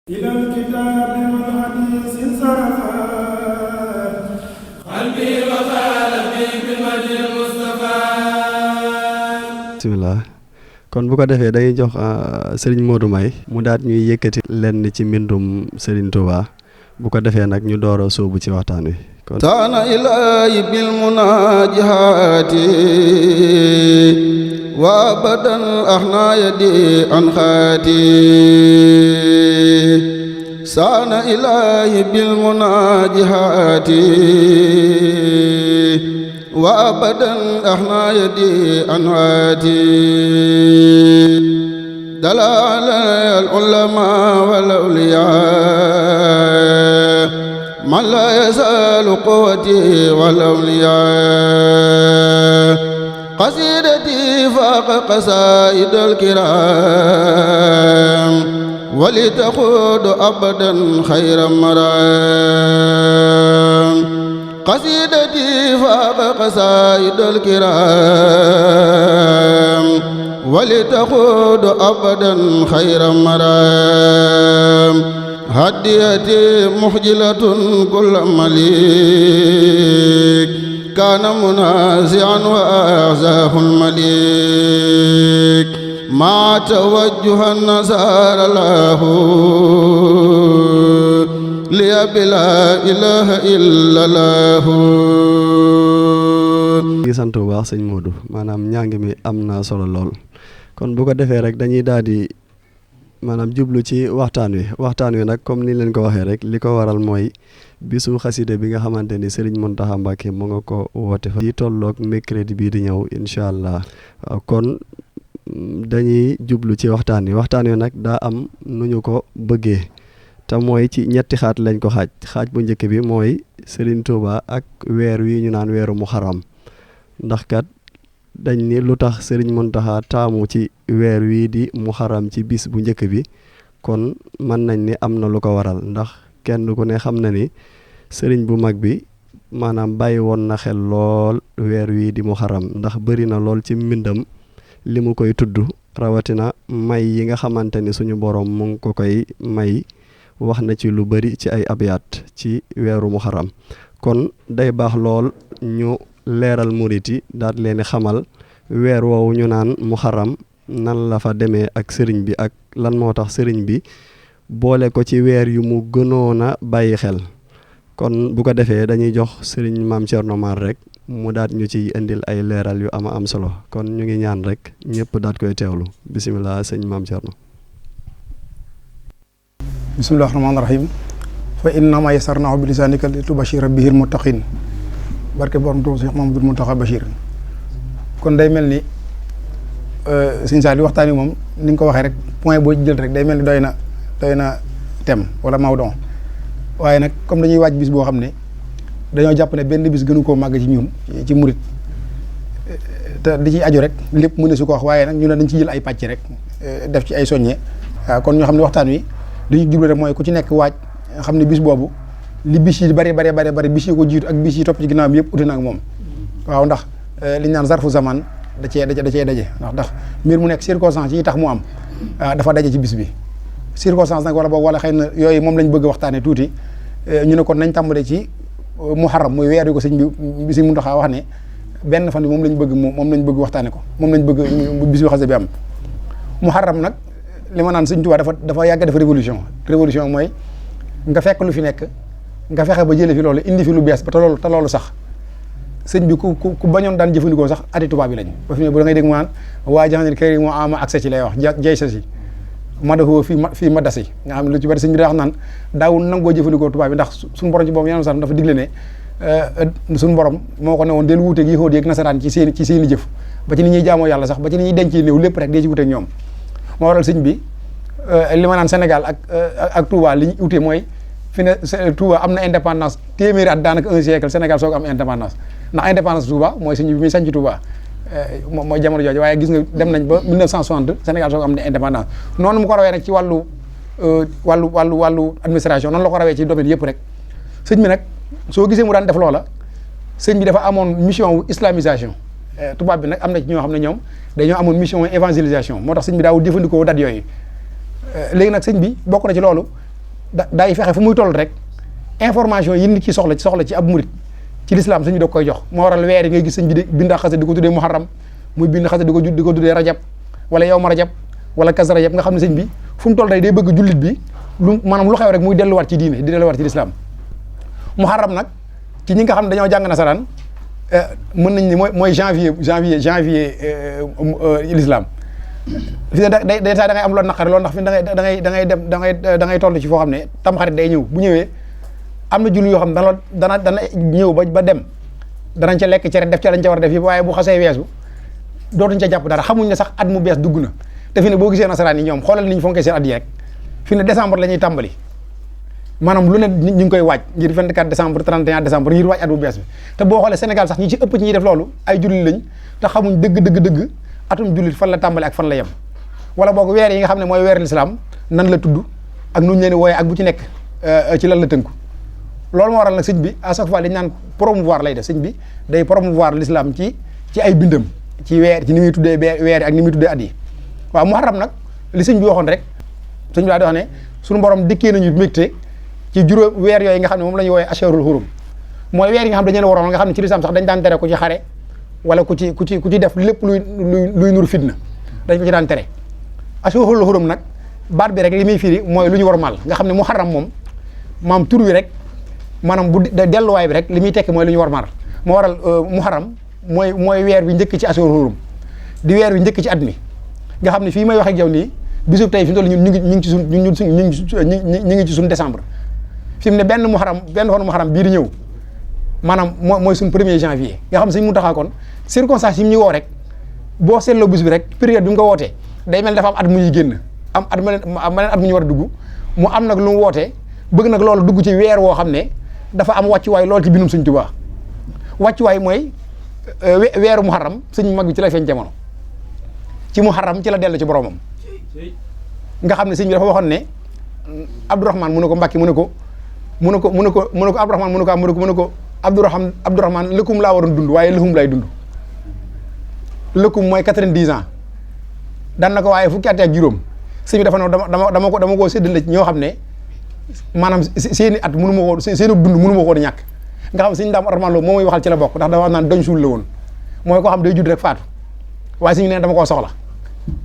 إلى الكتاب والحديث انصرفا قلبي وقلبي بمجد المصطفى. bismillah kon bu ko defee dañuy jox Serigne Modou May mu daat ñuy yëkkati lenn ci mbindum Serigne Touba bu ko defee nag ñu door a sóobu ci waxtaan wi. taana ilaahi bil munaajaati wa abadan ahna yadi an xaati saana ilaahi bil munaajaati wa abadan ahna yadi an xaati dalaala al ulamaa wal awliyaa man laa yazaalu quwwati wal awliyaa qasiidati faaqa qasaa'idal kiraam wali taquudu abadan xayra maraam qasiidati faaqa qasaa'idal kiraam wali taquudu abadan xayra maraam hadiyati muxjilatun kulla malik kaana munazi'an wa ahzahul malik ma tawajjuhan nasara lahu liya bila ilaha illa lahu. ngi sant bu baax sëñ Modou maanaam njàng mi am na solo lool kon bu ko defee rek dañuy daal di maanaam jublu ci waxtaan wi nag comme ni leen ko waxee rek li ko waral mooy bisu xasida bi nga xamante ni Serigne Mountakha Mbacké mu nga ko woote fa di tolloog mercredi bii di ñëw incha allah kon dañuy jublu ci waxtaan wi nag daa am nu ñu ko bëggee te mooy ci ñetti xaaj lañ ko xaaj bu njëkk bi mooy Serigne Touba ak weer wi ñu naan weeru Muharram ndax kat dañ ni lu tax Serigne Mountakha taamu ci weer wii di Muharram ci bis bu njëkk bi kon mën nañ ni am na lu ko waral ndax kenn ku ne xam na ni Serigne bu mag bi maanaam bàyyi woon na xel lool weer wii di Muharram ndax bëri na lool ci mbindam li mu koy tudd rawatina may yi nga xamante ni suñu borom mu ngi ko koy may wax na ci lu bëri ci ay abyaat ci weeru Muharram kon day baax lool ñu leeral murit yi daal leen xamal weer woowu ñu naan Muharram nan la fa demee ak sëriñ bi ak lan moo tax sëriñ bi boole ko ci weer yu mu gënoon a bàyyi xel kon bu ko defee dañuy jox sëriñ Maam Thierno Mar rek mu daat ñu ci indil ay leeral yu ama am solo kon ñu ngi ñaan rek ñëpp daat koy teewlu bisimilah sëñ Maam Thierno. bismillahi rahmaani rahim fa innama yasarnahu bi lisaanika li tubashira bihil muttaqin barke borom Tuuba Cheikh Mamadou Mountakha Bachir kon day mel ni sëñ Saliou waxtaan wi moom ni nga ko waxee rek point boo jël rek day mel ni doy na thème wala mawdon waaye nag comme dañuy waaj bis boo xam ne dañoo jàpp ne benn bis gënu koo màgg ci ñun ci murit te di ci aju rek lépp mën na su ko wax waaye nag ñu ne dañ ci jël ay pàcc rek def ci ay soññe waaw kon ñoo xam ne waxtaan wi li ñu jublu rek mooy ku ci nekk waaj xam ne bis boobu li bis yi bari bis yi ko jiitu ak bis yi topp ci ginnaaw bi yëpp uti na ak moom waaw ndax li ñu naan zarfu zaman da cee daje ndax mbir mu nekk circonstance yi tax mu am dafa daje ci bis bi circonstance nag wala xëy na yooyu moom lañ bëgg waxtaane tuuti ñu ne kon nañ tàmbale ci Muharram muy weer yu ko sëñ bi si Muntaxa wax ne benn fan bi moom lañ bëgg waxtaane ko moom lañ bëgg bis bi xase bi am Muharram nag li ma naan sëñ Tuubaa dafa yàgg def révolution mooy nga fekk lu fi nekk nga fexe ba jële fi loolu indi fi lu bees ba te loolu sax sëñ bi ku bañoon daan jëfandikoo sax ati tubaab bi lañ ba fi ne bu da ngay dégg mu naan waa jaxanit kër moo ama accès ci lay wax jay sa si madahoo fii ma dasi nga xam ne lu ci bari sëñ bi daa wax naan daawul nangoo jëfandikoo tubaab bi ndax suñu borom ci boobu yeneen sax dafa digle ne suñu borom moo ko ne woon del wuuteeg yahudi ak nasaraan ci seen i jëf ba ci ni ñuy jaamoo yàlla sax ba ci ni ñuy dencee néew lépp rek dee ci wuuteeg ñoom moo waral sëñ bi li ma naan Sénégal ak Touba li ñu ute mooy fi ne Touba am na indépendance téeméeri at daanaka un siècle Sénégal soog am indépendance ndax indépendance Touba mooy sëñ bi muy sañ ci Touba mooy jamono jooju waaye gis nga dem nañ ba 1960 Sénégal soog am ne indépendance noonu mu ko rawee nag ci wàllu administration noonu la ko rawee ci domaine yëpp rek sëñ bi nag soo gisee mu daan def loola sëñ bi dafa amoon mission wu islamisation tubaab bi nag am na ci ñoo xam ne ñoom dañoo amoon mission évangélisation moo tax sëñ bi daawul jëfandikoo dat yooyu léegi nag sëñ bi bokk na ci loolu daay fexe fu muy toll rek information yi nit ki soxla ci ab murit ci lislaam sëñ bi da koy jox moo waral weer yi ngay gis sëñ bi di bind xasida di ko tuddee muharram muy bind xasida di ko tuddee rajab wala yawma rajab wala kas rajab nga xam ne sëñ bi fu mu toll day bëgg jullit bi maanaam lu xew rek muy delluwaat ci diine di delluwaat ci lislaam muharram nag ci ñi nga xam ne dañoo jàng nasaraan mën nañ ni mooy janvier l'islam fi ne day da ngay am loolu naqare loolu ndax fi da ngay toll ci foo xam ne tamxarit day ñëw bu ñëwee am na julli yoo xam ne dana ñëw ba dem danañ ca lekk cere def ca lañ ca war a def yi waaye bu xasee weesu dootuñ ca jàpp dara xamuñ ne sax at mu bees dugg na te fi ne boo gisee nasaraan yi ñoom xoolal ni ñu fonkee seen at yi rek fi ne décembre la ñuy tàmbali maanaam lu ne ñu ngi koy waaj ngir 24 décembre 31 décembre ngir waaj at bu bees bi te boo xoolee Sénégal sax ñi ci ëpp ci ñuy def loolu ay jullit lañ te xamuñ dëgg atum jullit fan la tàmbali ak fan la yem wala boog weer yi nga xam ne mooy weer l'islam nan la tudd ak nuñ leen wooyee ak bu ci nekk ci lan la tënku loolu moo waral nag sëñ bi à chaque fois dañ naan promouvoir lay def sëñ bi day promouvoir l'islam ci ay bindam ci weer ci ni muy tuddee weer ak ni muy tuddee at yi waaw muharram nag li sëñ bi waxoon rek sëñ bi daa di wax ne suñu borom dikkee nañu mbégte ci juróom weer yooyu nga xam ne moom la ñu woowee ashurul hurum mooy weer yi nga xam dañu leen waroon nga xam ne ci lislaam sax dañ daan tere ku ci xare wala ku ci def lépp luy nur fitna dañ ko ci daan tere ashurul hurum nag baat bi rek li muy firi mooy lu ñu warmal nga xam ne muharram moom maam tur wi rek maanaam bu delluwaay bi rek li muy tekki mooy lu ñu warmal moo waral muharram mooy weer bi njëkk ci ashurul hurum di weer bi njëkk ci at mi nga xam ne fii may wax ak yow nii bisub tey fi mu toll ñun ñu ngi ci suñ ñu ngi ci suñ décembre fi mu ne benn fan muharram bii di ñëw maanaam mooy suñ 1er janvier nga xam ne suñ mu taxaa kon circonstance yi mu ñu woo rek boo seetloo bis bi rek période bi mu ko wootee day mel dafa am at mu ñuy génn am at mu ñu war a dugg mu am nag lu mu wootee bëgg nag loolu dugg ci weer woo xam ne dafa am wàccuwaay loolu ci bindum Sëñ Tuubaa wàccuwaay mooy weeru muharram sëñ mag bi ci la feeñ jamono ci muharram ci la dellu ci boromam nga xam ne sëñ bi dafa waxoon ne Abdourahman mu ne ko Mbàkke mu ne ko Abdourahman mu ne ko Abdourahman lëkkum laa waroon dund waaye lëxum lay dund lëkkum mooy 90 ans daan na ko waaye fukki at ak juróom sëñ bi dafa ne dama koo séddale ci ñoo xam ne maanaam seeni at mënu ma koo seeni dund mënu ma koo di ñàkk nga xam sëñ Daam Abdourahman Lo moom muy waxal ci la bokk ndax dafa wax naan doñ suul la woon mooy koo xam day judd rek faatu waaye sëñ bi ne dama koo soxla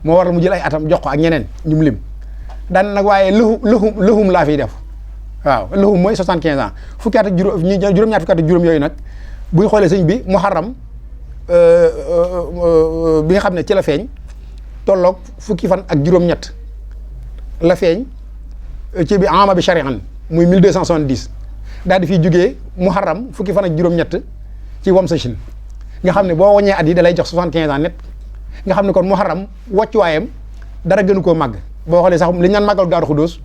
moo waral mu jël ay atam jox ko ak ñeneen ñu mu lim daan nag waaye lëxum laa fiy def waaw lëxum mooy 75 ans fukki at ak juróom-ñaar fukki at ak juróom yooyu nag buñ xoolee sëñ bi muharram bi nga xam ne ci la feeñ tolloog fukki fan ak juróom-ñett la feeñ ci bi ama bi shari'an muy 1270 daal di fiy jugee muharram fukki fan ak juróom-ñett ci wamsachin nga xam ne boo waññee at yi da lay jox 75 ans net nga xam ne kon muharram wàccuwaayam dara gënu koo màgg boo xoolee sax li ñu naan màggal Daaru Xudoos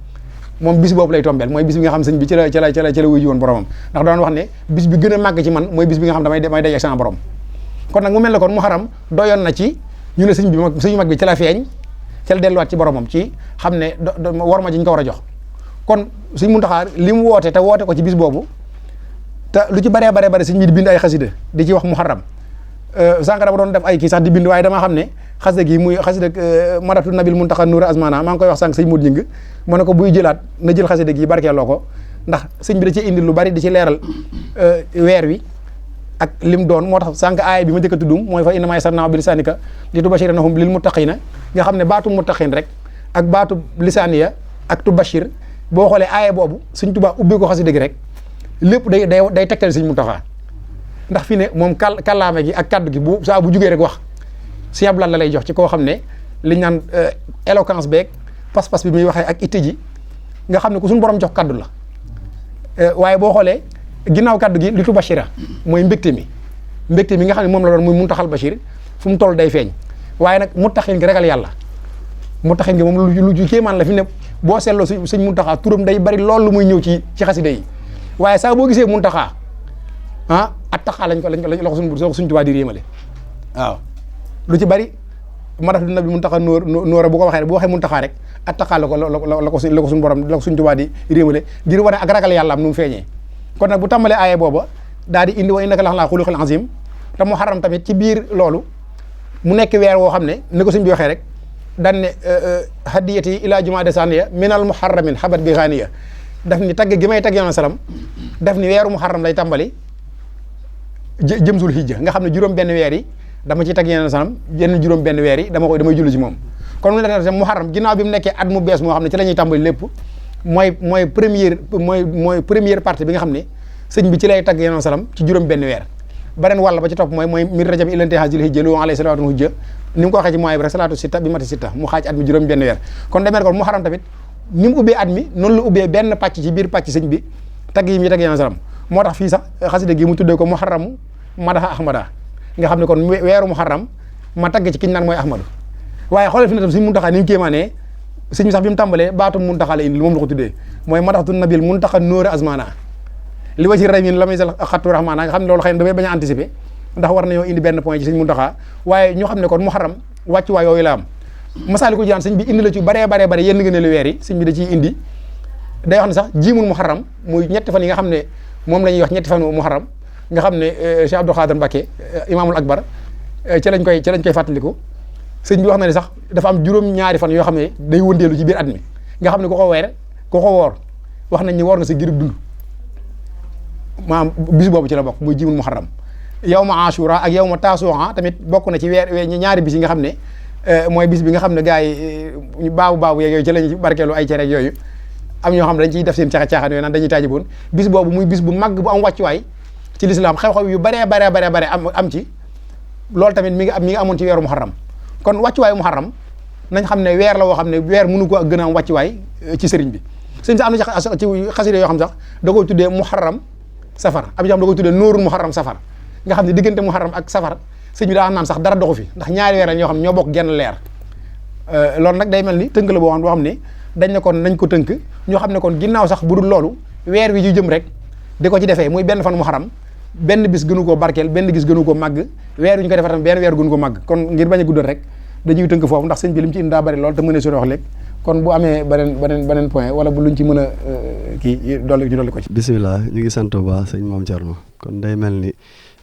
moom bis boobu lay tombeel mooy bis bi nga xam sëñ bi ci la wuyu woon boromam ndax doon wax ne bis bi gën a màgg ci man mooy bis bi nga xam damay daje ak sama borom kon nag mu mel ne kon muharram doyoon na ci ñu ne sëñ mag bi ci la feeñ ci la delluwaat ci boromam ci xam ne war ma ji ñu ko war a jox kon sëñ Muntaxaa li mu woote te woote ko ci bis boobu te lu ci baree sëñ bi di bind ay xasida di ci wax muharram sànq dama doon def ay kii sax di bind waaye dama xam ne xasida gi muy xasida maratu nabil muntaxa nuura asmana maa ngi koy wax sànq sëñ Modou Ñing mu ne ko buy jëlaat na jël xasida gi barkeeloo ko ndax sëñ bi da ci indi lu bari di ci leeral weer wi ak lim doon moo tax sànq aaya bi ma njëkk a tuddum mooy fa innamaa yassarnaahu bi lisaanika li tubashirahum lil muttaqina nga xam ne baatu muttaqin rek ak baatu lisaaniya ak tubashir boo xoolee aaya boobu Sëñ Tuubaa ubbi ko xasida gi rek lépp day tegtal Sëñ Muntaxaa ndax fi ne moom kàllaame gi ak kaddu gi bu saa bu jugee rek wax si ablan la lay jox ci koo xam ne liñ naan éloquence beeg pas-pas bi muy waxee ak itte ji nga xam ne ku suñu borom jox kaddu la waaye boo xoolee ginnaaw kaddu gi li tu bashira mooy mbégte mi nga xam ne moom la doon muy muntaxal bashir fu mu toll day feeñ waaye nag muttaxin gi ragal yàlla muttaxin gi moom lu kéemaan la fi ne boo seetloo Sëñ Muntaxaa turam day bari lool lu muy ñëw ci xasida yi waaye saa boo gisee Muntaxaa at taxaa lañ ko suñ Tuubaa di réemale waaw lu ci bari maratu nabi Muntaxaa nóora bu ko waxee Muntaxaa rek at taxaa la ko suñu borom la ko suñ Tuubaa di réemale ngir wane ak ragal yàlla am nu mu feeñee kon nag bu tàmbalee aaye booba daal di indi wa innaka la alaa xuluqin aziim te muharram tamit ci biir loolu mu nekk weer woo xam ne ni ko suñ bi waxee rek daan ne hadiyati ila jumaada saniya minal muharramin habat bi ghaniya daf ni tagg gi may tagg yoon salam daf ni weeru muharram lay tàmbali jëm sul hijja nga xam ne juróom benn weer yi dama ciy tagg yoon salam yenn juróom benn weer yi damay julli ci moom kon mu la muharram ginnaaw bi mu nekkee at mu bees moo xam ne ci la ñuy tàmbali lépp mooy première partie bi nga xam ne sëñ bi ci lay tagg yoon salam ci juróom benn weer beneen wàll ba ci topp mooy min rajab ila intihaa zil hijja lu alayhi salaatu hujja ni mu ko waxee ci mooy bi rek salaatu sitta bi mati sitta mu xaaj at mi juróom benn weer kon demee kon muharram tamit ni mu ubbee at mi noonu la ubbee benn pàcc ci biir pàcc sëñ bi tagg yi muy tagg yoon salam moo tax fii sax xasida gi mu tuddee ko muharramu madaha ahmada nga xam ne kon weeru muharram ma tagg ci kiñ naan mooy ahmadu waaye xoolal fi ne tam suñ muntaxaa ni mu kéemaanee sëñ bi sax bi mu tàmbalee baatu muntaxaa la indi moom la ko tuddee mooy madaxtu nabil muntaxa nóori azmana li wa ci ramin la may sal xattu rahmaana nga xam ne loolu xëy na damay bañ a anticiper ndax war nañoo indi benn point ci sëñ muntaxaa waaye ñoo xam ne kon muharram wàccu waay yooyu la am Masaalikul Jinaan sëñ bi indi la ci baree yenn nga ne lu weer yi sëñ bi da ciy indi day wax ne sax jiimul muharram muy ñetti fan yi nga xam ne moom la ñuy wax ñetti fan muharram nga xam ne Cheikh Abdou Khadir Mbacké imaamul akbar ci lañ koy fàttaliku sëñ bi wax na ne sax dafa am juróom-ñaari fan yoo xam ne day wëndeelu ci biir at mi nga xam ne ku ko woor wax nañ ni woor nga sa girib dund maanaam bis boobu ci la bokk muy jiimul muharram yow ma ashura ak yow ma taasu'a tamit bokk na ci weer ñaari bis yi nga xam ne mooy bis bi nga xam ne gars yi baabu yeeg yooyu ci lañu barkeelu ay cere ak yooyu am ñoo xam ne dañ ciy def seen caaxaan yooyu naan dañuy taajiboon bis boobu muy bis bu màgg bu am wàccuwaay ci lislaam xew-xew yu baree am ci loolu tamit mi ngi amoon ci weeru muharram kon wàccuwaayu muharram nañ xam ne weer la woo xam ne weer mënu ko gën a am wàccuwaay ci sëriñ bi sëriñ sax am na ci xasida yoo xam sax da koy tuddee muharram safar am yoo xam da koy tuddee nóorul muharram safar nga xam ne diggante muharram ak safar sëñ bi daa naan sax dara doxu fi ndax ñaari weer la ñoo xam ne ñoo bokk genn leer loolu nag day mel ni tënk la boo xam ne dañ ne kon nañ ko tënk ñoo xam ne kon ginnaaw sax bu dul loolu weer wi ju jëm rek di ko ci defee muy benn fan muharram benn bis gënu koo barkeel benn gis gënu koo màgg weer wi ñu ko defee tam benn weer gënu ko màgg kon ngir bañ a guddal rek dañuy tënk foofu ndax sëñ bi li mu ci indi daa bari lool te mën a sori wax léegi kon bu amee beneen point wala bu luñ ci mën a kii dolli ko ci. bisimilah ñu ngi sant bu baax sëñ Mame Thierno kon day mel ni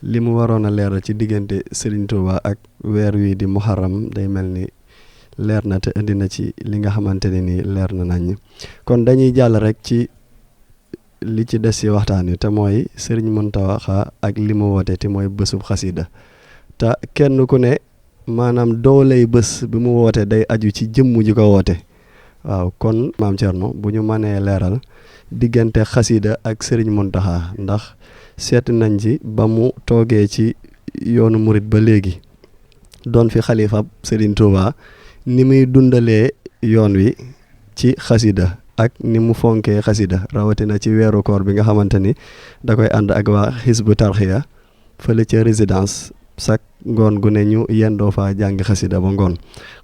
li mu waroon a leeral ci diggante Serigne Touba ak weer wi di muharram day mel ni leer na te indi na ci li nga xamante ne nii leer na nañ kon dañuy jàll rek ci li ci des ci waxtaan wi te mooy Serigne Mountakha ak li mu woote te mooy bésub xasida te kenn ku ne maanaam dooley bés bi mu woote day aju ci jëmm ji ko woote waaw kon Mame Thierno bu ñu mënee leeral diggante xasida ak Serigne Mountakha ndax seet nañ ci ba mu toogee ci yoonu murit ba léegi doon fi xalifa Serigne Touba ni muy dundalee yoon wi ci xasida ak ni mu fonkee xasida rawatina ci weeru koor bi nga xamante ni da koy ànd ak waa Hizbu Tarxiya fële ca résidence chaque ngoon gu ne ñu yendoo fa jàng xasida ba ngoon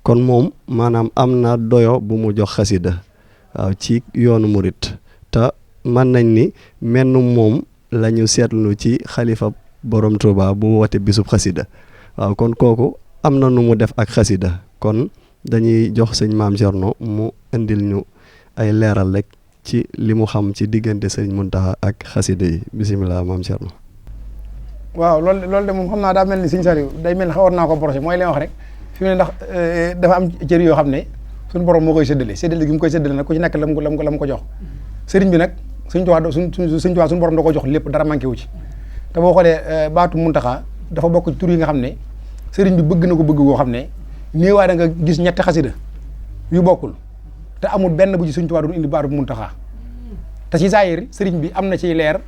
kon moom maanaam am na doyo bu mu jox xasida waaw ci yoonu murit te mën nañ ni menn moom la ñu seetlu ci xalifa borom Touba bu woote bisub xasida waaw kon kooku am na nu mu def ak xasida kon dañuy jox sëñ Mame Thierno mu indil ñu ay leeral rek ci li mu xam ci diggante sëñ Mountakha ak xasida yi bisimilah Mame Thierno. waaw loolu de moom xam naa daa mel ni sëñ Saliou day mel ni xawoon naa ko projet mooy li ma wax rek fi mu ne ndax dafa am cër yoo xam ne suñu borom moo koy séddale gi mu koy séddale nag ku ci nekk la mu ko jox sëriñ bi nag suñ tuwaa suñu borom da ko jox lépp dara manqué wu ci te boo xoolee baatu Mountakha dafa bokk ci tur yi nga xam ne sëriñ bi bëgg na ko bëgg goo xam ne nii waaye da nga gis ñetti xasida yu bokkul te amul benn bu ci suñ tuwaa doon indi baatu Mountakha te ci zaahir sëriñ bi am na ciy leer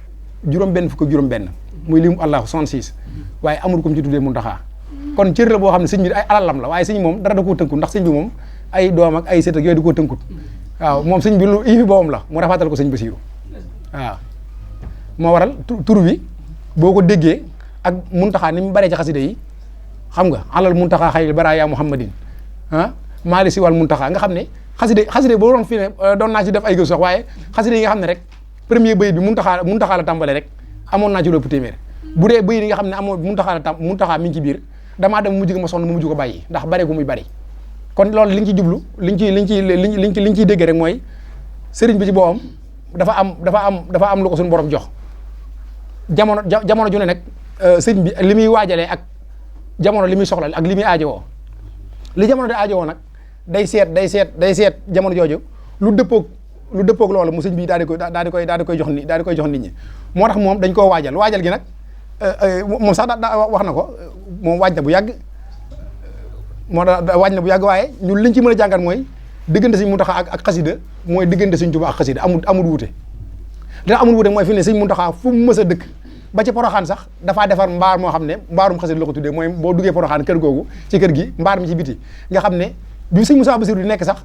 juróom-benn fukk ak juróom-benn muy limu Allah 66 waaye amul ko mu ci tuddee Mountakha kon cër la boo xam ne sëñ bi ay alalam la waaye sëñ moom dara da koo tënkut ndax sëñ bi moom ay doom ak ay sët ak yooyu da koo tënkut waaw moom sëñ bi lu ifi boobam la mu rafetal ko sëñ Basiiru waaw moo waral tur bi boo ko déggee ak Mountakha ni mu baree ci xasida yi xam nga alal Mountakha xayril baraaya Muhammadin maali si wal Mountakha nga xam ne xasida boo doon fi ne doon naa ci def ay gëstu sax waaye xasida yi nga xam ne rek premier bayit bi Mountakha la tàmbale rek amoon naa ci lépp téeméer bu dee bayit yi nga xam ne amoon Mountakha mi ngi ci biir damaa dem mujj ma sonn mu mujj ko bàyyi ndax bare gu muy bari kon loolu li ñu ci jublu liñ ciy déggee rek mooy sëriñ bi ci boppam dafa am lu ko suñu borom jox jamono ju ne nag sëriñ bi li muy waajalee ak jamono li muy soxla ak li muy aajowoo li jamono di aajowoo nag day seet jamono jooju lu dëppoog lu dëppoog loolu mu sëñ bi daal di koy jox nit ñi moo tax moom dañ koo waajal gi nag moom sax wax na ko moom waaj na bu yàgg waaye ñun liñ ci mën a jàngat mooy diggante Sëñ Muntaxa ak xasida mooy diggante Sëñ Tuubaa ak xasida amul wuute dina amul wuute mooy fi ne Sëñ Muntaxa fu mu mës a dëkk ba ci Poroxaan sax dafaa defar mbaar moo xam ne mbaarum xasida la ko tuddee mooy boo duggee Poroxaan kër googu ci kër gi mbaar mi ci biti nga xam ne bi Sëñ Musaa Basiru di nekk sax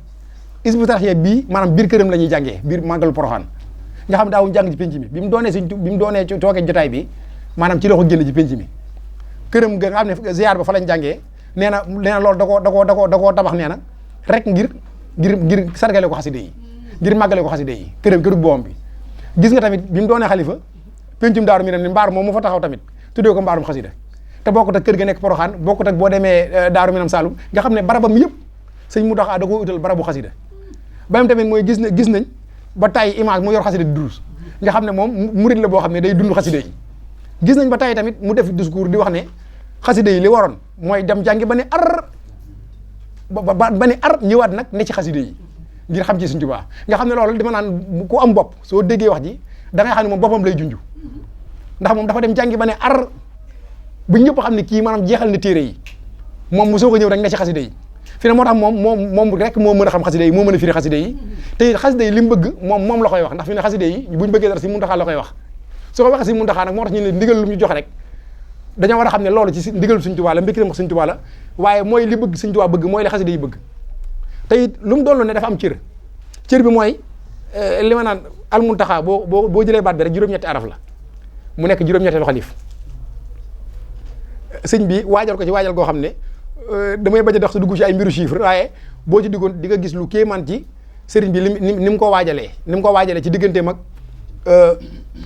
Hizbut Tarqiyyah bii maanaam biir këram la ñuy jàngee biir màggalu Poroxaan nga xam ne daawuñu jàng ci penc mi bi mu doonee toogee jotaay bi maanaam ci la ko génn ci penc mi këram nga xam ne ziar ba fa lañ jàngee nee na loolu da koo tabax nee na rek ngir sargale ko xaside yi ngir màggale ko xaside yi këru boom bi gis nga tamit bi mu doonee xalifa pencum daaru mi ni mbaar moom mu fa taxaw tamit tuddee ko mbaarum xasida te bokkut ak kër ga nekk Poroxaan bokkut ak boo demee daaru minam Saalum nga xam ne barabam yëpp Sëñ Muntaxa da koo utal barabu xasida ba tamit mooy gis nañ ba tay image mu yor xasida di durus nga xam ne moom murid la boo xam ne day dund xasida yi gis nañ ba tay tamit mu def discours di wax ne xasida yi li waroon mooy dem jàngi ba ne ar ñëwaat nag ne ci xasida yi ngir xam ci Sëñ Tuubaa nga xam ne loolu dama naan ku am bopp soo déggee wax ji da ngay xam ne moom boppam lay junj ndax moom dafa dem jàngi ba ne ar bu ñëpp xam ne kii maanaam jeexal na téere yi moom mu soog a ñëw rek ne ci xasida yi fi ne moo tax moom rek moo mën a xam xasida yi moo mën a firi xasida yi te xasida yi li mu bëgg moom la koy wax ndax fi ne xasida yi buñ bëggee dara Sëñ Muntaxa la koy wax soo ko waxee Sëñ Muntaxa nag moo tax ñu ne ndigal lu ñu joxe rek dañoo war a xam ne loolu ci ndigal Sëñ Tuubaa la mbikkitam Sëñ Tuubaa la waaye mooy li bëgg Sëñ Tuubaa bëgg mooy li xasida yi bëgg te it lu mu doon ne dafa am cër bi mooy li ma naan al Muntaxa boo jëlee baat bi rek juróom-ñetti araf la mu nekk juróom-ñetteelu xalif sëñ bi waajal ko ci waajal goo xam ne damay bañ a dox sa dugg ci ay mbiru chiffre waaye boo ci duggoon di nga gis lu kéemaan ci sëriñ bi ni mu ko waajalee ci digganteem ak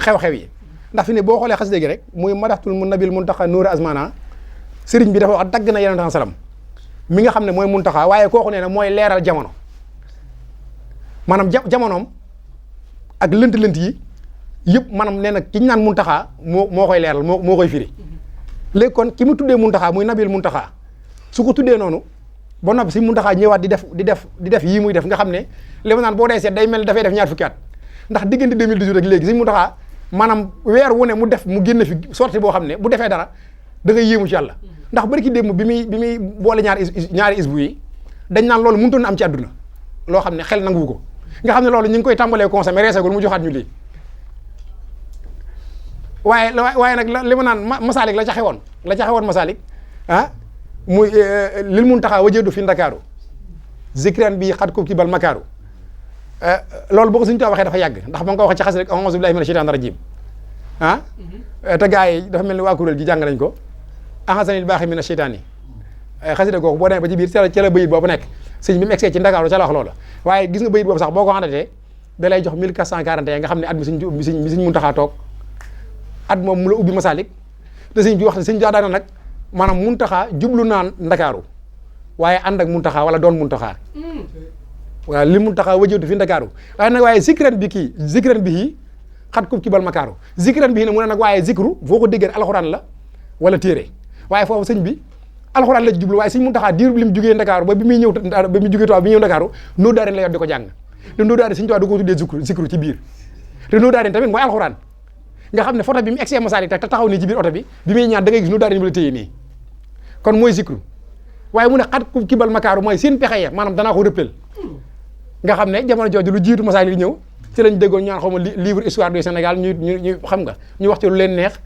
xew-xew yi ndax fi ne boo xoolee xasida gi rek muy madaxtul mu nabil Muntaxa nuura azmana sëriñ bi dafa wax dagg na yeneen salam mi nga xam ne mooy Muntaxa waaye kooku nee na mooy leeral jamono maanaam jamonoom ak lënt-lënt yi yëpp maanaam nee na ki ñu naan Muntaxa moo koy leeral moo koy firi léegi kon ki mu tuddee Muntaxa muy nabil Muntaxa su ko tuddee noonu ba noppi si Muntaxa ñëwaat di def yii muy def nga xam ne li ma naan boo dee seet day mel ni dafay def ñaar fukki at ndax diggante 2018 ak léegi si Muntaxa maanaam weer wu ne mu génn fi sorti boo xam ne bu defee dara da ngay yéemu ci yàlla ndax bari ki démb bi muy boole ñaari isbu yi dañ naan loolu mënutoon na am ci àdduna loo xam ne xel nanguwu ko nga xam ne loolu ñu ngi koy tàmbalee consommé reesagul mu joxaat ñu lii waaye nag li ma naan Masalik la ca xewoon Masalik muy lil Muntaxa wajeedu fi Ndakaaru zikran bi xat ko kibal makaaru loolu boo ko Sëñ Tuubaa waxee dafa yàgg ndax ma nga ko waxee ci xas rek a'uuzu billaahi mina shaytaani rajiim te gars yi dafa mel ni waa kuréel gi jàng nañ ko ahsanil baaxi mina shaytaani xasida googu boo demee ba ci biir ca la bayit boobu nekk sëñ bi mu egsee ci Ndakaaru ca la wax loola waaye gis nga bayit boobu sax boo ko xamatee da lay jox 1441 nga xam ne at mi Sëñ Muntaxa toog at moom mu la ubbi Masalik te sëñ bi wax ne sëñ bi daana nag maanaam Muntaxa jublu naan Ndakaaru waaye ànd ak Muntaxa wala doon Muntaxa waaw li Muntaxa wajeetu fi Ndakaaru waaye zikran bi xat kub kibal makaaru zikran bi ne mu ne nag waaye zikru foo ko déggee alxuraan la wala téere waaye foofu sëñ bi alxuraan la ci jublu waaye sëñ Muntaxa diir bi li mu jugee Ndakaaru ba bi muy ñëw Tuubaa bi ñëw Ndakaaru noo daaren la yor di ko jàng te noo daaren sëñ Tuubaa da ko tuddee zikru ci biir te noo daaren tamit mooy alxuraan nga xam ne photo bi mu egsee Masalik te taxaw nii ci biir oto bi muy ñaan da ngay gis noo daaren bi la téye nii kon mooy zikru waaye mu ne xat kub kibal makaaru mooy seen pexe ya maanaam danaa ko rëppel nga xam ne jamono jooju lu jiitu Masalik di ñëw ci lañ déggoon ñaan xaw ma livre histoire du Sénégal ñu xam nga ñu wax ci lu leen neex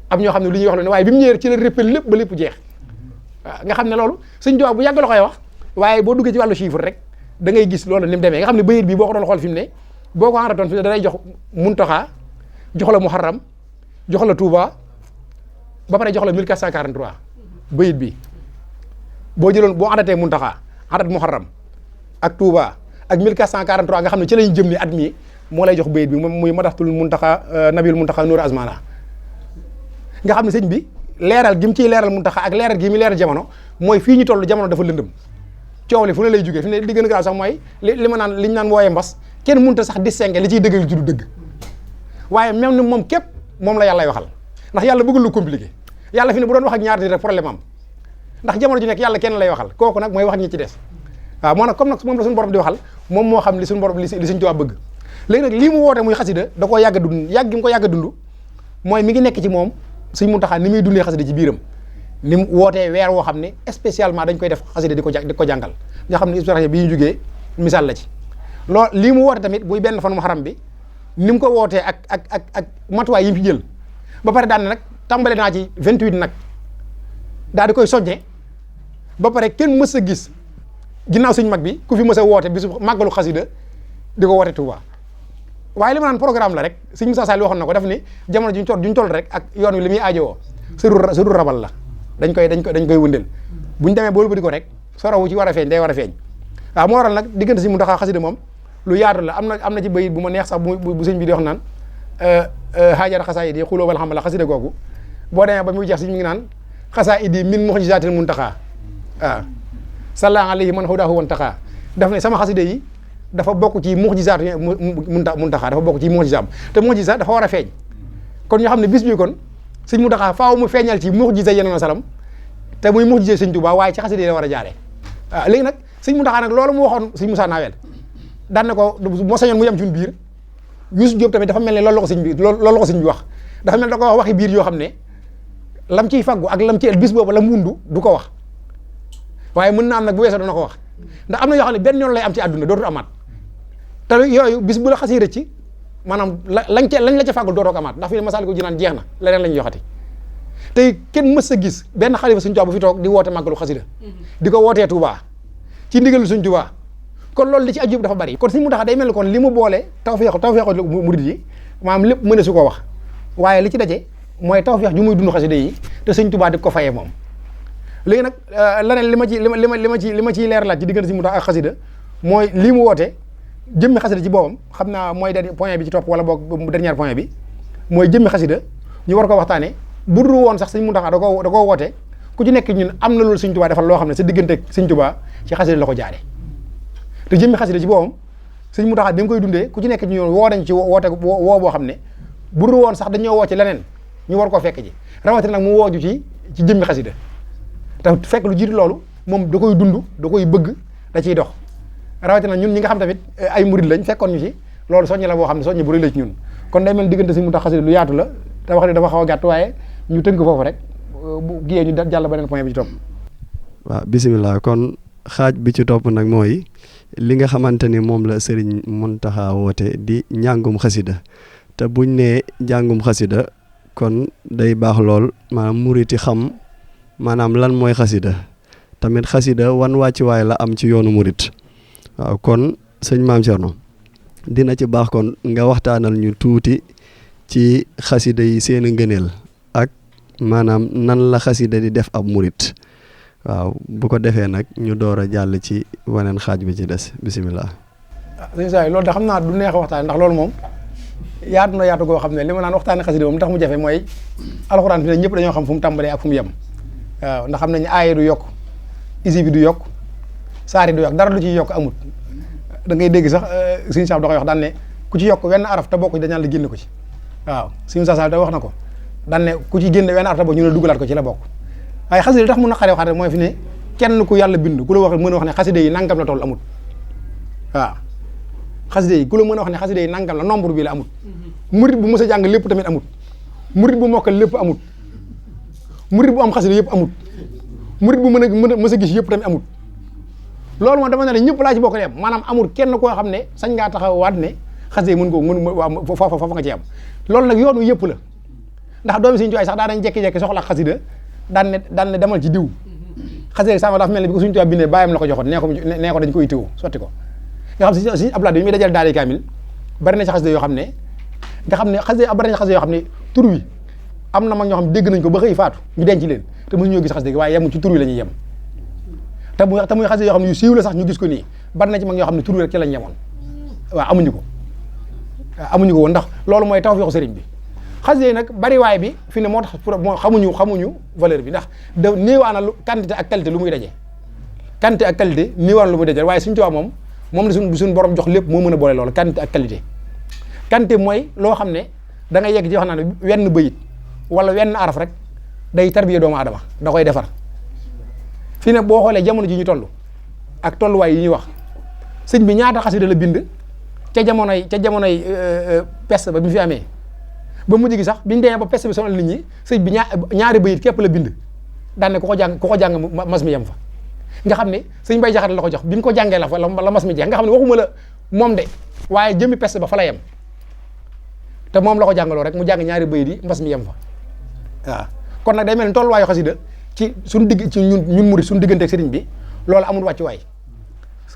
am ñoo xam ne lu ñuy wax lu ne waaye bi mu ñëwee ci la rëppel lépp ba lépp jeex waaw nga xam ne loolu Sëñ Tuubaa bu yàgg la koy wax waaye boo duggee ci wàllu chiffre rek da ngay gis loolu ni mu demee nga xam ne bayit bi boo ko doon xool fi mu ne boo ko enratoon fi ne danay jox Muntaxa jox la Muharram jox la Touba ba pare jox la 1443 bayit bi boo jëloon boo adatee Muntaxa adat Muharram ak Touba ak 1443 nga xam ne ci lañ jëm ni at mi moo lay jox bayit bi muy madaxtul Muntaxa nabil Muntaxa nuuru azmana nga xam ne sëñ bi leeral gi mu ciy leeral Muntaxa ak leeral gi mu leeral jamono mooy fii ñu toll jamono dafa lëndëm coow li fu ne lay jógee fi ne li gën a grave sax mooy li ma naan li ñu naan wooyee mbas kenn mënut a sax distinguer li ciy dëgg li ci du dëgg waaye même ni moom képp moom la yàllay waxal ndax yàlla bëggul lu compliqué yàlla fi ne bu doon wax ak ñaar nit rek problème am ndax jamono ju nekk yàlla kenn lay waxal kooku nag mooy wax ñi ci des waaw moo nag comme nag moom la suñu borom di waxal moom moo xam li suñu borom li Sëñ Tuubaa bëgg léegi nag lii mu woote muy xasida da koo yàgg a dund yàgg gi mu ko yàgg a dund mooy mi ngi nekk ci moom Sëñ Muntaxa ni muy dundee xasida ci biiram ni mu wootee weer woo xam ne spécialement dañ koy def xasida di ko jàngal nga xam ne Hizbut bi ñu jógee misaal la ci loolu lii mu woote tamit muy benn fan Muharram bi ni mu ko wootee ak matuwaay yi mu fi jël ba pare daan nag tàmbale naa ci 28 nag daal di koy soññe ba pare kenn mës a gis ginnaaw suñ mag bi ku fi mës a woote bisu màggalu xasida di ko woote Touba waaye li ma naan programme la rek Sëñ Moussa Sall waxoon na ko daf ni jamono juñ toll rek ak yoon wi li muy aajowoo sëdu rabal la dañ koy wëndeel buñ demee boolu ba di ko rek sorowu ci war a feeñ day war a feeñ waaw moo waral nag diggante Sëñ Muntaxa xasida moom lu yaatu la am na ci bayit bu ma neex sax bu sëñ bi di wax naan xaajar xasaa idi xuloo wal xam la xasida googu boo demee ba muy jeex si mi ngi naan xasaa idi min muxjizaatil muntaxaa waaw salla alayhi man hudahu wantaxaa daf ne sama xasida yi dafa bokk ci muxjizaat muntaxaa dafa bokk ci muxjizaam te muxjiza dafa war a feeñ kon ñoo xam ne bis bi kon sëñ Muntaxaa faaw mu feeñal ci muxjiza yeneen salam te muy muxjiza sëñ Tuubaa waaye ci xasida yi la war a jaaree waaw léegi nag sëñ Muntaxaa nag loolu mu waxoon sëñ Musaa Nawel daan na ko moo sañoon mu yem ci biir Youssou Diop tamit dafa mel ne loolu la ko sëñ bi wax dafa mel ne da ko wax waxi biir yoo xam ne lam ciy faggu ak lam ci bis boobu la mu wundu du ko wax waaye mën naa am nag bu weesoo dana ko wax ndax am na yoo xam ne benn yoon lay am ci àdduna dootul amaat te yooyu bis bu la xasee rëcc ci maanaam lañ la ca fàggul dootoo ko amaat ndax fi ne Masaalikul Jinaan jeex na leneen la ñuy yoxati tey kenn mës a gis benn xalifa Sëñ Tuubaa bu fi toog di woote màggalu xasida di ko wootee Tuubaa ci ndigalu Sëñ Tuubaa kon loolu li ci aju dafa bari kon Sëñ Muntaxaa day mel ni kon li mu boole tawfeexu murid yi maanaam lépp mën a su ko wax waaye li ci daje mooy tawfeex ju muy dund xasida yi te Sëñ Tuubaa di ko fayee moom léegi nag leneen li ma ciy leeralaat ci diggante Sëñ Muntaxaa ak xasida mooy lii mu woote jëmmi xasida ci boobam xam naa mooy point bi ci topp wala boog dernier point bi mooy jëmmi xasida ñu war ko waxtaane bu dul woon sax Sëñ Muntaxaa da koo woote ku ci nekk ñun am na loolu Sëñ Tuubaa defal loo xam ne sa diggante Sëñ Tuubaa ci xasida la ko jaare te jëmmi xasida ci boobam Sëñ Muntaxaa bi nga koy dundee ku ci nekk ñu woo nañ ci woote woo boo xam ne bu dul woon sax dañoo woo ci leneen ñu war koo fekk ji rawatina nag mu wooju ci jëmmi xasida te fekk lu jiitu loolu moom da koy dund da koy bëgg da ciy dox rawatina ñun ñi nga xam tamit ay murid lañ fekkoon ñu ci loolu soññi la boo xam ne soññi bu rëy la ci ñun kon day mel diggante Sëñ Muntaxaa xasida lu yaatu la te wax ne dafa xaw a gàtt waaye ñu tënk foofu rek bu giyee ñu jàll beneen point bi ci topp. waaw bisimilah kon xaaj bi ci topp nag mooy li nga xamante ni moom la Sëriñ Muntaxaa woote di njàngum xasida te buñ nee njàngum xasida kon day baax lool maanaam muriti xam maanaam lan mooy xasida tamit xasida wan wàccuwaay la am ci yoonu murit waaw kon sëñ Maam Cerno dina ci baax kon nga waxtaanal ñu tuuti ci xasida yi seen ngëneel ak maanaam nan la xasida di def ab murit waaw bu ko defee nag ñu door a jàll ci waneen xaaj bi ci des bisimilah. sëñ Saay loolu da xam naa du neex a waxtaan ndax loolu moom yaatu na yaatu goo xam ne li ma naan waxtaane xasida moom tax mu jafe mooy alxuraan fi ne ñëpp dañoo xam fu mu tàmbalee ak fu mu yem waaw ndax xam nañu aaye du yokk isi bi du yokk saari du yokk dara lu ciy yokk amut da ngay dégg sax suñu saab da koy wax daan ne ku ci yokk wenn araf te bokk ci dañaan la génne ko ci waaw suñu saab da wax na ko daan ne ku ci génne wenn araf te bokk ñu ne dugalaat ko ci la bokk waaye xasida yi tax mun na xaree waxaat mooy fi ne kenn ku yàlla bind ku la wax mën a wax ne xasida yi nangam la toll amut waaw xasida yi ku la mën a wax ne xasida yi nangam la nombre bi la amut murit bu mës a jàng lépp tamit amut murit bu mokkal lépp amut murit bu am xasida yëpp amut murit bu mën a mës a gis yëpp tamit amut loolu moom dama ne la ñëpp laa ci bokk yem maanaam amul kenn koo xam ne sañ ngaa taxaw waat ne xasida yi mën ko waaw foofa nga ci am loolu nag yoonu yëpp la ndax doomi Sëñ Tuubaa sax daa dañ jekki-jekki soxla xasida daan ne demal ci diw xasida sama dafa mel ne bi ko Sëñ Tuubaa bindee bàyyam la ko joxoon nee ko dañ ko itteewu sotti ko nga xam si Abdoulaye bi muy dajal daari kaamil bari na ci xasida yoo xam ne nga xam ne xasida bari na ci xasida yoo xam ne tur wi am na mag ñoo xam ne dégg nañ ko ba xëy faatu ñu denc leen te mësuñoo gis xasida gi waaye yemuñ ci tur wi la ñuy yem te muy xasida yoo xam ne yu siiw la sax ñu gis ko nii bari na ci mag ñoo xam ne tur wi rek ci lañ yemoon waaw amuñu ko woon ndax loolu mooy tawfeexu sëriñ bi xasida yi nag bari waay bi fi ne moo tax xamuñu valeur bi ndax da néewaana lu quantité ak qualité lu muy daje quantité ak qualité néewaana lu muy daje waaye Sëñ Tuubaa moom la suñu borom jox lépp moo mën a boole loolu quantité ak qualité quantité mooy loo xam ne da ngay yegg ci wax naa ne wenn bëyit wala wenn araf rek day tarbiya doomu aadama da koy defar fii ne boo xoolee jamono ji ñu toll ak tolluwaay yi ñuy wax sëñ bi ñaata xasida la bind ca jamonoy peste ba bi fi amee ba mujj gi sax biñu demee ba peste bi sonal nit ñi sëñ bi ñaari bayit képp la bind daan ne ku ko jàng mas mi yem fa nga xam ne sëñ Bay Jaxate la ko jox bi mu ko jàngee la mas mi jeex nga xam ne waxuma la moom de waaye jëmmi peste ba fa la yem te moom la ko jàngaloo rek mu jàng ñaari bayit yi mas mi yem fa waaw kon nag day mel ni tolluwaayu xasida ci suñu digg ci ñun murid suñu digganteeg sëriñ bi loolu amul wàccu waay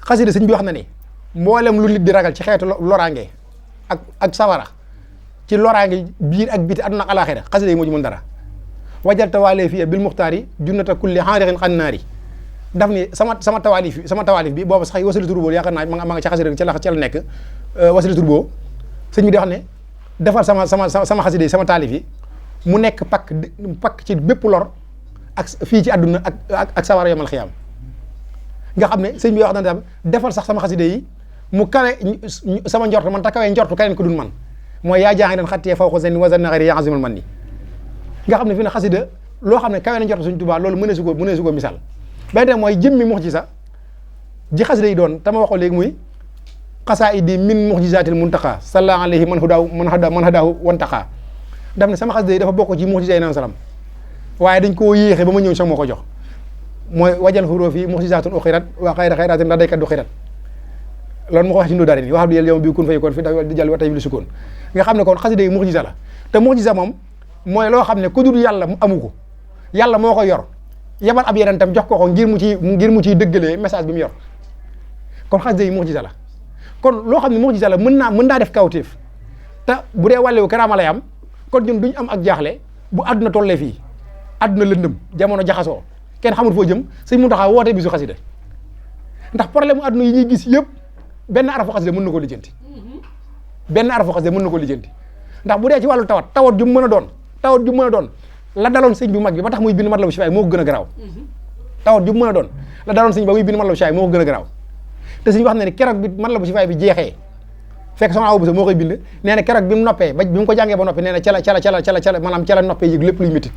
xasida sëñ bi wax na ni mboolem lu nit di ragal ci xeetu loraange ak sawara ci loraange biir ak biti àdduna ak alaxira xasida yi moo ci mën dara wajal tawaalif fi bil muxtaari junnata kulli xaarixin xannaari daf ni sama tawaalif bi boobu sax wasila turbo yaakaar naa ma nga ci xasida ci la nekk wasila turbo sëñ bi di wax ne defal sama xasida yi sama taalif yi mu nekk pakk ci bépp lor ak fii ci àdduna ak sawara yomal xiyaam nga xam ne sëñ bi wax na tam defal sax sama xasida yi mu kawe sama njort man ta kawe njortu keneen ko dun man mooy yaa jaa ngi den xattee faw ko seen wasan na xëri yaa azimal man ni nga xam ne fi ne xasida loo xam ne kawe na njort suñ Tuubaa loolu mënee su ko misaal benn mooy jëmmi muxjisa ji xasida yi doon te ma waxoo léegi muy xasaa'idi min muxjisaatil muntaqa salla alayhi man hadaahu wantaqaa daf ne sama xasida yi dafa bokk ci muxjisa yi naan salaam waaye dañ koo yéexe ba ma ñëw sax moo ko jox mooy wajal xuróof yi muxjisaatun uxirat wa xayra xayraatin la daykat du xirat loolu ma ko wax ci ndu dari ni waxam yel yow bi kun fay kon fi di jàll wa tay bi li sukkoon nga xam ne kon xasida yi muxjisa la te muxjisa moom mooy loo xam ne ku dul yàlla amu ko yàlla moo ko yor yebal ab yeneen tam jox ko ngir mu ciy dëggalee message bi mu yor kon xasida yi muxjisa la kon loo xam ne muxjisa la mën naa def kawtéef te bu dee wàllewu karaama lay am kon ñun duñ am ak jaaxle bu àdduna tollee fii àdduna lëndëm jamono jaxasoo kenn xamul foo jëm sëñ Muntaxa woote bisu xasida ndax problème mu àdduna yi ñuy gis yëpp benn arafu xasida mën na koo lijjanti ndax bu dee ci wàllu tawat ju mën a doon la daloon sëñ bi mag bi ba tax muy bind Matlabu Chifaay moo ko gën a garaaw tawat ju mën a doon la daloon sëñ ba muy bind Matlabu Chifaay moo ko gën a garaaw te sëñ wax na ne keroog bi Matlabu Chifaay bi jeexee fekk soxna Awa Bousso moo koy bind nee na keroog bi mu noppee bi mu ko jàngee ba noppi nee na ca la maanaam ca la noppee yëg lépp luy métti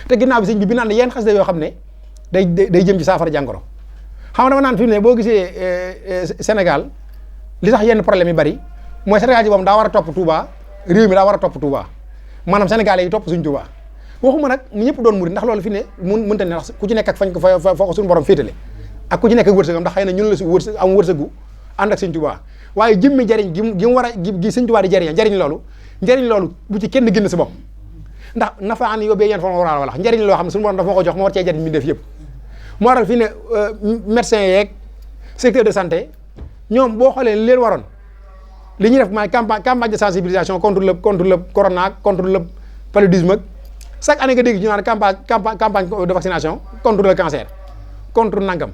te ginnaaw bi sëñ bi naan yenn xasida yoo xam ne day jëm ci saafara jàngoro xam nga dama naan fi mu ne boo gisee Sénégal li tax yenn problème yi bari mooy Sénégal ji moom daa war a topp Touba réew mi daa war a topp Touba maanaam Sénégalais yi topp suñ Touba waxuma nag ñëpp doon murid ndax loolu fi ne mënta ne ndax ku ci nekk ak fañ ko fa ko suñu borom féetale ak ku ci nekk ak wërsëgam ndax xëy na ñun la su wërsëg am wërsëgu ànd ak suñ Touba waaye jëmmi jariñ gi mu war a gi suñ Touba di jariñ loolu bu ci kenn génn sa bopp ndax nafaan yóbbee yeen forma waral wala njariñ loo xam ne suñu borom dafa ma ko jox ma war cee jariñ mi def yëpp moo waral fii ne médecin yeeg secteur de santé ñoom boo xoolee leen waroon li ñuy def mooy campagne de sensibilisation contre le corona contre le paludisme chaque année nga dégg ñu naan campagne de vaccination contre le cancer contre nangam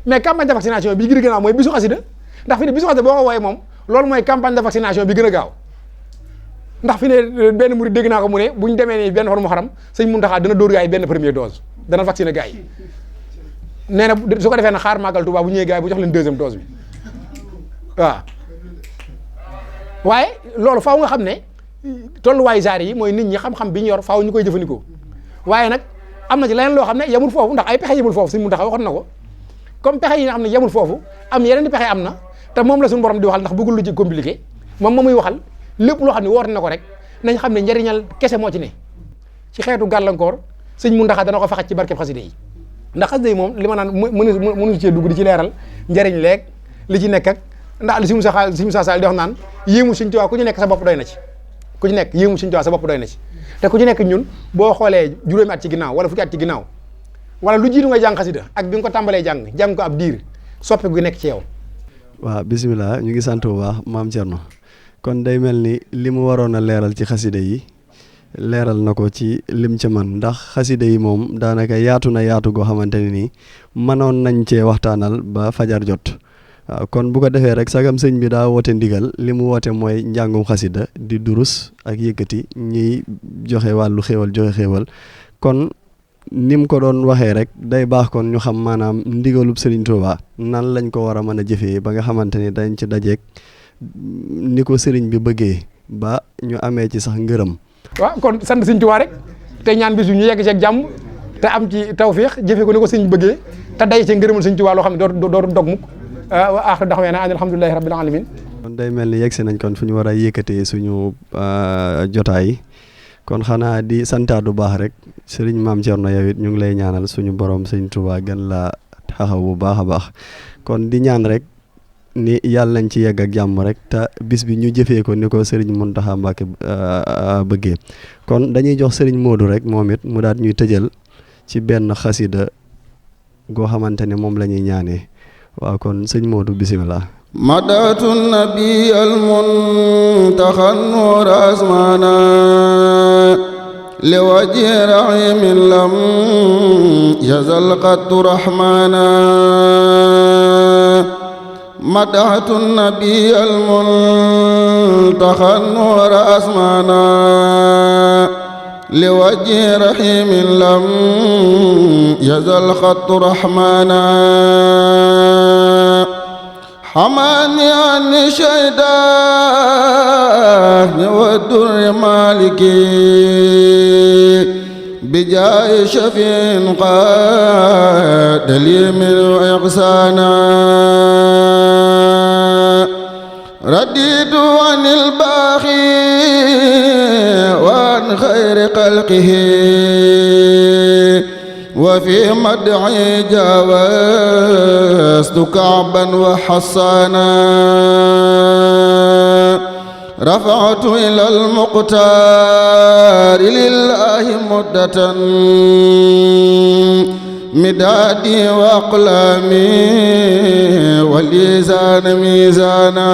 mais campagne de vaccination bi gën a gaaw mooy bisu xasida ndax fi ne bisu xasida boo ko wooyee moom loolu mooy campagne de vaccination bi gën a gaaw ndax fi ne benn murid dégg naa ko mu ne bu ñu demee nii benn fan mu xaram sëñ Muntaxa dana dóor gaa yi benn première dose dana vacciner gaa yi nee na su ko defee na xaar màggal Tuubaa bu ñëwee gaa yi bu jox leen deuxième dose bi waaw waaye loolu faaw nga xam ne tolluwaayu zaar yi mooy nit ñi xam-xam bi ñu yor faaw ñu koy jëfandikoo waaye nag am na ci leneen loo xam ne yemul foofu ndax ay pexe yemul foofu sëñ Muntaxa waxoon na ko comme pexe yi nga xam ne yemul foofu am yeneen di pexe am na te moom la suñu borom di waxal ndax bëggul lu ci compliqué moom muy waxal lépp loo xam ne woote na ko rek nañ xam ne njariñal kese moo ci ne ci xeetu gàllankoor sëñ Muntaxa dana ko faxat ci barkeb xasida yi ndax xasida yi moom li ma naan mënu cee dugg di ci leeral njariñ leeg li ci nekk ak ndax li si Musaa Sall di wax naan yéemu Sëñ Tuubaa ku ci nekk sa bopp doy na ci ku ci nekk yéemu Sëñ Tuubaa sa bopp doy na ci te ku ci nekk ñun boo xoolee juróomi at ci ginnaaw wala fukki at ci ginnaaw wala lu jiitu nga jàng xasida ak bi nga ko tàmbalee jàng ko ab diir soppe gu nekk ci yow. waaw bisimilah ñu ngi sant bu baax maam Thierno kon day mel ni li mu waroon a leeral ci xasida yi leeral na ko ci lim ca man ndax xasida yi moom daanaka yaatu na yaatu goo xamante ne nii mënoon nañ cee waxtaanal ba fajar jot waaw kon bu ko defee rek sagam sëñ bi daa woote ndigal li mu woote mooy njàngum xasida di durus ak yëkkati ñiy joxe wàllu joxe xéewal kon ni mu ko doon waxee rek day baax kon ñu xam maanaam ndigalub Sëriñ Tuubaa nan lañ ko war a mën a jëfee ba nga xamante ni dañ ci dajeek ni ko sëriñ bi bëggee ba ñu amee ci sax ngërëm. waaw kon sant Sëriñ Tuubaa rek te ñaan bis ñu yegg ci ak jàmm te am ci tawféex jëfee ko ni ko sëriñ bi bëggee te day ci ngërëmal Sëriñ Tuubaa loo xam ne doo dog mukk wa aaxiru da'waanaa alhamdulillahi rabbil aalamiin kon day mel ni yegsi nañ kon fu ñu war a yëkkatee suñu jotaay kon xanaa di santaat bu baax rek sëriñ Maam Cerno yow it ñu ngi lay ñaanal suñu borom sëñ Tuubaa gën la taxaw bu baax a baax kon di ñaan rek ni yàlla nañ ci yegg ak jàmm rek te bis bi ñu jëfee ko ni ko sëriñ Muntaxa Mbàkke bëggee kon dañuy jox sëriñ Modou rek moom it mu daal ñuy tëjal ci benn xasida goo xamante ne moom la ñuy ñaanee waaw kon sëñ Modou bisimilah. madatu nabi al muntaxa nuur asmana li waji rahimin lam yazal qattu rahmana madatu nabi al muntaxa nuur asmana li waji rahimin lam yazal qattu rahmana حماني عن الشيطان والدر مالكي بجاه شفيع قاد لي من إحسانا رديت عن الباخي وعن خير خلقه وفي مدعي جاوزت كعبا وحصانا رفعت إلى المقتار لله مدة مدادي وأقلامي واللسان ميزانا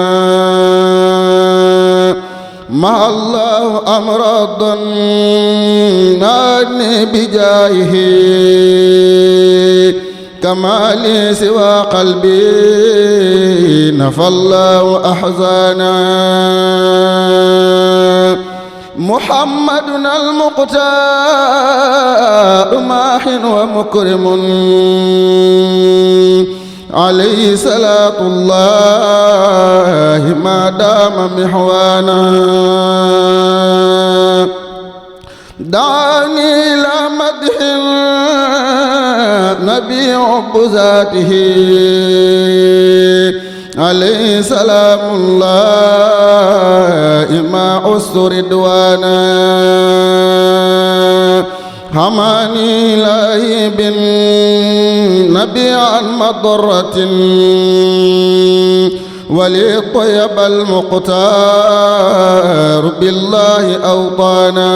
ما الله أمرضا نادني بجاهه كما لي سوى قلبي نفى الله أحزانا محمد المقتار ماح ومكرم عليه صلاة الله ما دام محوانا دعني إلى مدح نبي عب ذاته عليه سلام الله ما أس رضوانا حماني إلهي بالنبي عن مضرة ولي طيب المقتار بالله أوطانا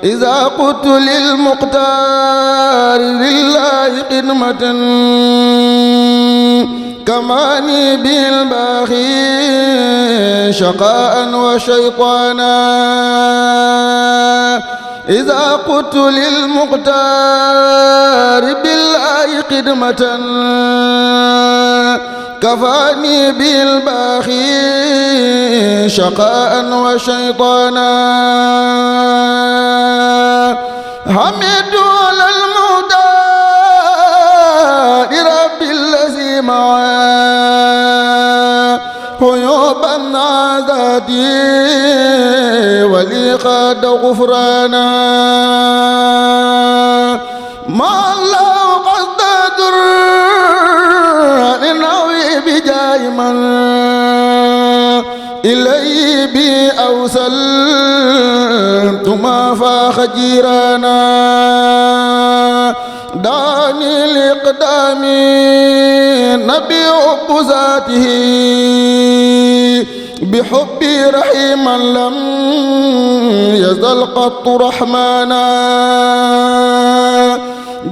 إذا قلت للمقتار لله قدمة كماني بالباخي شقاء وشيطانا إذا قلت للمقتار بالله قدمة كفاني بالباخي شقاء وشيطانا حمد على المختار رب الذي معاه عيوبا عاداتي ولي قاد غفرانا ما الله قصد در لنوي بجاي من إلي بي أوصلت ما فاخ جيرانا داني لإقدامي نبي حب ذاته بحبي رحيما لم يزل قط رحمانا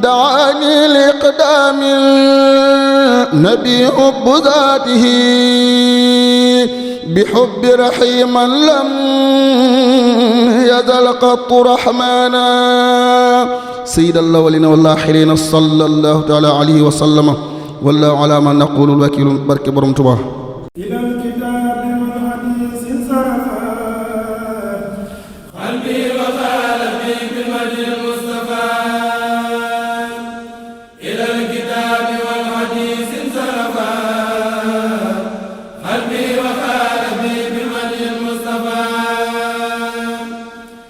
دعاني لإقدام النبي حب ذاته بحب رحيما لم يزل قط رحمانا سيد الأولين والآخرين صلى الله تعالى عليه وسلم والله على ما نقول الوكيل برك برم تباه